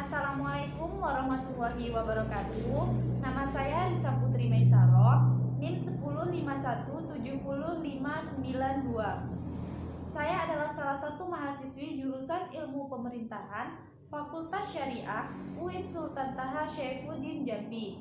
Assalamualaikum warahmatullahi wabarakatuh. Nama saya Risa Putri Meisaro, NIM 1051705592. Saya adalah salah satu mahasiswi jurusan Ilmu Pemerintahan Fakultas Syariah UIN Sultan Taha Syaifuddin Jambi.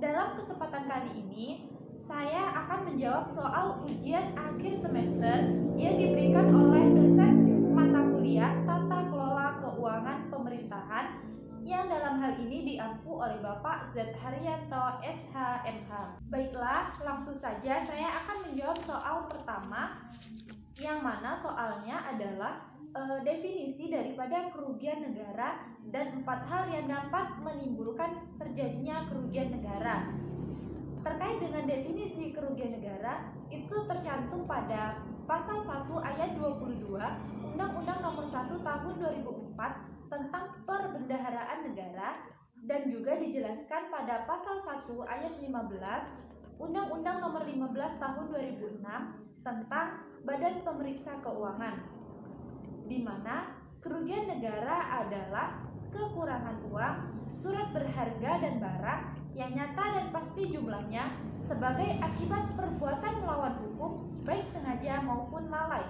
Dalam kesempatan kali ini, saya akan menjawab soal ujian akhir semester yang diberikan oleh dosen mata kuliah Tata Kelola Keuangan Pemerintahan yang dalam hal ini diampu oleh Bapak Z. Haryanto SHMH. Baiklah, langsung saja saya akan menjawab soal pertama, yang mana soalnya adalah definisi daripada kerugian negara dan 4 hal yang dapat menimbulkan terjadinya kerugian negara. Terkait dengan definisi kerugian negara, itu tercantum pada pasal 1 ayat 22 Undang-Undang Nomor 1 Tahun 2004 tentang Perbendaharaan Negara, dan juga dijelaskan pada pasal 1 ayat 15 Undang-Undang Nomor 15 Tahun 2006 tentang Badan Pemeriksa Keuangan, di mana kerugian negara adalah kekurangan uang, surat berharga dan barang yang nyata dan pasti jumlahnya sebagai akibat perbuatan melawan hukum baik sengaja maupun lalai.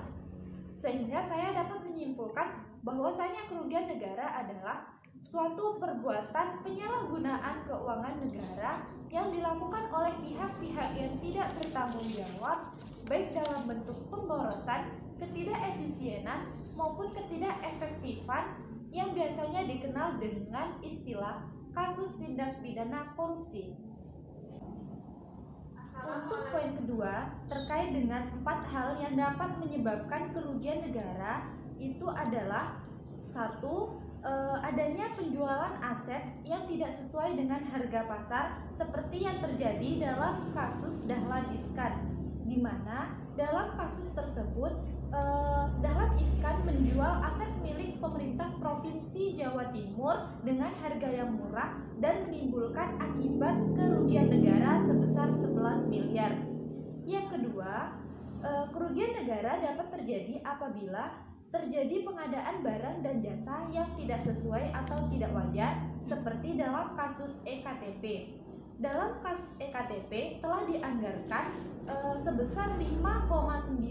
Sehingga saya dapat menyimpulkan bahwasanya kerugian negara adalah suatu perbuatan penyalahgunaan keuangan negara yang dilakukan oleh pihak-pihak yang tidak bertanggung jawab, baik dalam bentuk pemborosan, ketidakefisienan maupun ketidakefektifan, yang biasanya dikenal dengan istilah kasus tindak pidana korupsi. Untuk poin kedua, terkait dengan 4 hal yang dapat menyebabkan kerugian negara, itu adalah 1. Adanya penjualan aset yang tidak sesuai dengan harga pasar, seperti yang terjadi dalam kasus Dahlan Iskan, di mana dalam kasus tersebut Dahlan Iskan menjual aset milik pemerintah Provinsi Jawa Timur dengan harga yang murah dan menimbulkan akibat kerugian negara sebesar 11 miliar. Yang kedua, kerugian negara dapat terjadi apabila terjadi pengadaan barang dan jasa yang tidak sesuai atau tidak wajar, seperti dalam kasus EKTP. Dalam kasus EKTP telah dianggarkan sebesar 5,9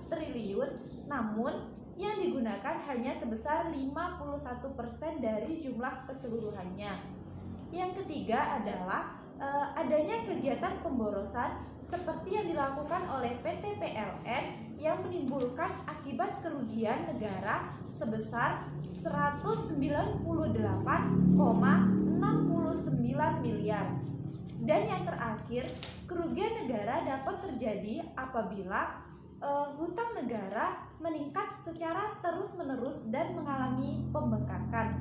triliun, namun yang digunakan hanya sebesar 51% dari jumlah keseluruhannya. Yang ketiga adalah adanya kegiatan pemborosan seperti yang dilakukan oleh PT PLN yang menimbulkan akibat kerugian negara sebesar 198,69 miliar. Dan yang terakhir, kerugian negara dapat terjadi apabila hutang negara meningkat secara terus-menerus dan mengalami pembengkakan.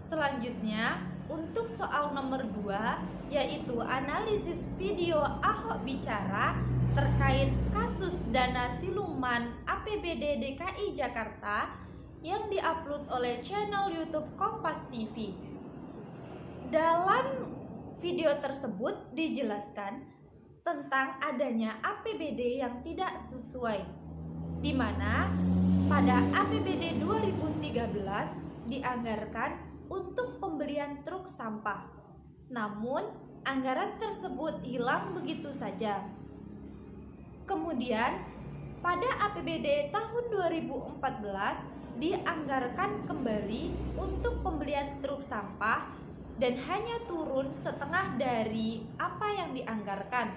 Selanjutnya, untuk soal nomor 2, yaitu analisis video Ahok bicara terkait kasus dana siluman APBD DKI Jakarta yang diupload oleh channel YouTube Kompas TV. Dalam video tersebut dijelaskan tentang adanya APBD yang tidak sesuai, di mana pada APBD 2013 dianggarkan untuk pembelian truk sampah. Namun, anggaran tersebut hilang begitu saja. Kemudian, pada APBD tahun 2014 dianggarkan kembali untuk pembelian truk sampah dan hanya turun setengah dari apa yang dianggarkan.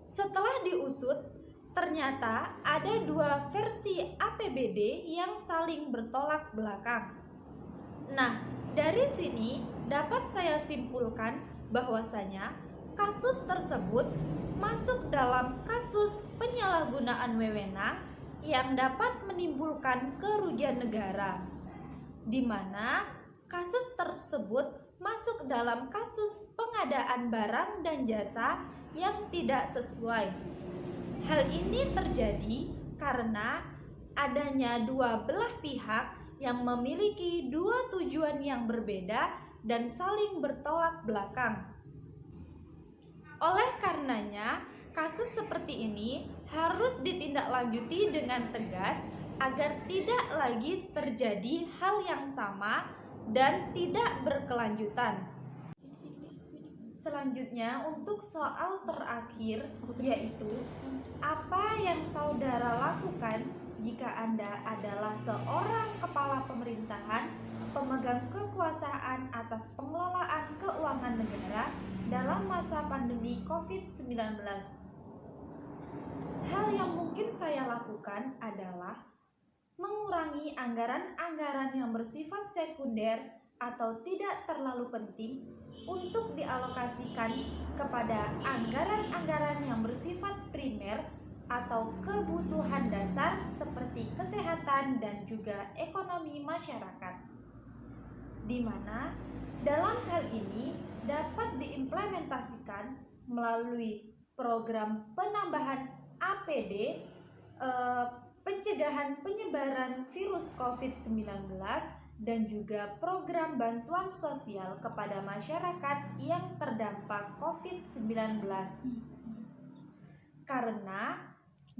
Setelah diusut, ternyata ada 2 versi APBD yang saling bertolak belakang. Nah, dari sini dapat saya simpulkan bahwasanya kasus tersebut masuk dalam kasus penyalahgunaan wewenang yang dapat menimbulkan kerugian negara, di mana kasus tersebut masuk dalam kasus pengadaan barang dan jasa yang tidak sesuai. Hal ini terjadi karena adanya 2 belah pihak yang memiliki 2 tujuan yang berbeda dan saling bertolak belakang. Oleh karenanya, kasus seperti ini harus ditindaklanjuti dengan tegas agar tidak lagi terjadi hal yang sama dan tidak berkelanjutan. Selanjutnya, untuk soal terakhir, yaitu apa yang saudara lakukan jika Anda adalah seorang kepala pemerintahan, pemegang kekuasaan atas pengelolaan keuangan negara dalam masa pandemi COVID-19. Hal yang mungkin saya lakukan adalah mengurangi anggaran-anggaran yang bersifat sekunder atau tidak terlalu penting untuk dialokasikan kepada anggaran-anggaran yang bersifat primer atau kebutuhan dasar seperti kesehatan dan juga ekonomi masyarakat, di mana dalam hal ini dapat diimplementasikan melalui program penambahan APD, pencegahan penyebaran virus COVID-19, dan juga program bantuan sosial kepada masyarakat yang terdampak COVID-19. Karena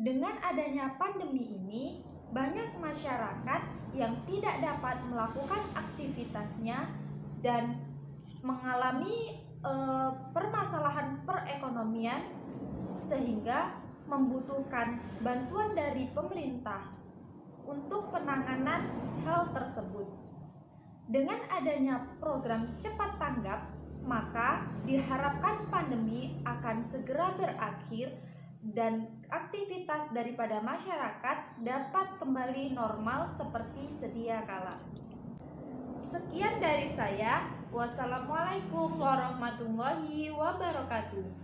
dengan adanya pandemi ini, banyak masyarakat yang tidak dapat melakukan aktivitasnya dan mengalami permasalahan perekonomian, sehingga membutuhkan bantuan dari pemerintah untuk penanganan hal tersebut. Dengan adanya program cepat tanggap, maka diharapkan pandemi akan segera berakhir dan aktivitas daripada masyarakat dapat kembali normal seperti sedia kala. Sekian dari saya. Wassalamualaikum warahmatullahi wabarakatuh.